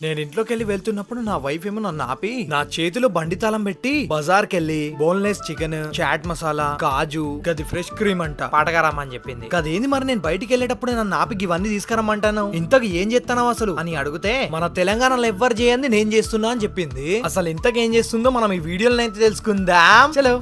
నేను ఇంట్లోకి వెళ్ళి వెళ్తున్నప్పుడు నా వైఫ్ ఏమో నన్ను ఆపి నా చేతిలో బండి తాళం పెట్టి బజార్ కెళ్ళి బోన్లెస్ చికెన్, చాట్ మసాలా, కాజు, గది ఫ్రెష్ క్రీమ్ అంట పాటగారమ్మని చెప్పింది. కదేంది మరి నేను బయటికి వెళ్ళేటప్పుడు నన్ను ఆపి ఇవన్నీ తీసుకురమ్మంటాను, ఇంతకు ఏం చేస్తానావు అసలు అని అడిగితే మన తెలంగాణలో ఎవ్వరు చేయండి నేను చేస్తున్నా అని చెప్పింది. అసలు ఇంతకు ఏం చేస్తుందో మనం ఈ వీడియోలో అయితే తెలుసుకుందాం. చలో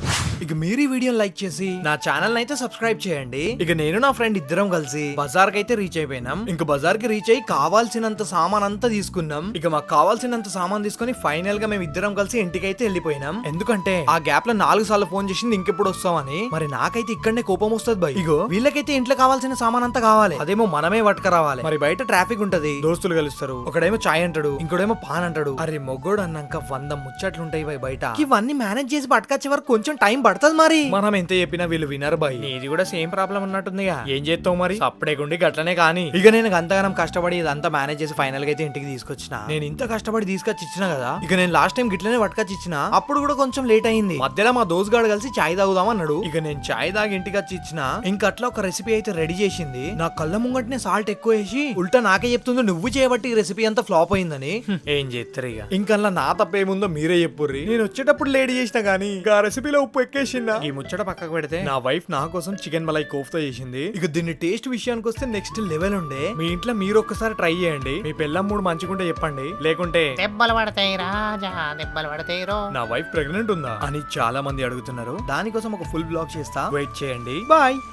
ఇక మీరు ఈ వీడియోని లైక్ చేసి నా ఛానల్ అయితే సబ్స్క్రైబ్ చేయండి. ఇక నేను నా ఫ్రెండ్ ఇద్దరం కలిసి బజార్ కి అయితే రీచ్ అయిపోయినాం. ఇంక బజార్ కి రీచ్ అయ్యి కావాల్సినంత సామాన్ అంతా తీసుకున్నాం. ఇక మాకు కావాల్సినంత సామాన్ తీసుకుని ఫైనల్ గా మేము ఇద్దరం కలిసి ఇంటికి అయితే వెళ్ళిపోయినాం. ఎందుకంటే ఆ గ్యాప్ లో 4 సార్లు ఫోన్ చేసింది ఇంకెప్పుడు వస్తామని. మరి నాకైతే ఇక్కడనే కోపం వస్తుంది బై. ఇగో వీళ్ళకైతే ఇంట్లో కావాల్సిన సామాన్ అంతా కావాలి, అదేమో మనమే పట్టుక రావాలి. మరి బయట ట్రాఫిక్ ఉంటది, దోస్తులు కలుస్తారు, ఒకడేమో చాయ్ అంటాడు, ఇంకోడేమో పాన్ అంటాడు. అరే మొగ్గోడు అన్నాక 100 ముచ్చట్లుంటాయి బై బయట. ఇవన్నీ మేనేజ్ చేసి పట్టుకొచ్చే వరకు కొంచెం టైం పడుతుంది. మరి మనం ఎంత చెప్పినా వీళ్ళు వినరు బై. ఇది కూడా సేమ్ ప్రాబ్లం ఉన్నట్టుందిగా, ఏం చేస్తావు మరి అప్పుడేకుండి గట్లనే. కానీ ఇక నేను అంతగానం కష్టపడి ఇదంతా మేనేజ్ చేసి ఫైనల్ గా అయితే ఇంటికి తీసుకొచ్చిన. నేను ఇంత కష్టపడి తీసుకొచ్చి ఇచ్చిన కదా, ఇక నేను లాస్ట్ టైం గిట్లనే పట్టుకొచ్చి ఇచ్చిన, అప్పుడు కూడా కొంచెం లేట్ అయింది. మధ్యలో మా దోస్త్ గాడు కలిసి చాయ్ తాగుదాం అన్నాడు. ఇక నేను చాయ్ తాగి ఇంటికి వచ్చి ఇచ్చిన. ఇంకా అట్లా ఒక రెసిపీ అయితే రెడీ చేసింది. నా కళ్ళ ముంగటనే సాల్ట్ ఎక్కువ వేసి ఉల్టా నాకే చెప్తుంది నువ్వు చేయబట్టి ఈ రెసిపీ అంతా ఫ్లాప్ అయిందని. ఏం చేస్తారు ఇక, ఇంకా నా తప్పేముందో మీరే చెప్పుర్రి. నేను వచ్చేటప్పుడు లేట్ చేసిన గానీ ఆ రెసిపీలో ఉప్పు ఎక్కేసిందా. ఈ ముచ్చట పక్కకు పెడితే నా వైఫ్ నా కోసం చికెన్ మలై కోఫ్తా చేసింది. ఇక దీన్ని టేస్ట్ విషయానికి వస్తే నెక్స్ట్ లెవెల్ ఉండే. మీ ఇంట్లో మీరు ఒక్కసారి ట్రై చేయండి. మీ పెళ్ళం మూడు మంచిగుంటే చెప్పండి, లేకుంటే దెబ్బలు పడతాయి రాజా, దెబ్బలు పడతాయి రో. నా వైఫ్ ప్రెగ్నెంట్ ఉందా అని చాలా మంది అడుగుతున్నారు. దానికోసం ఒక ఫుల్ బ్లాగ్ చేస్తా, వెయిట్ చేయండి. బాయ్.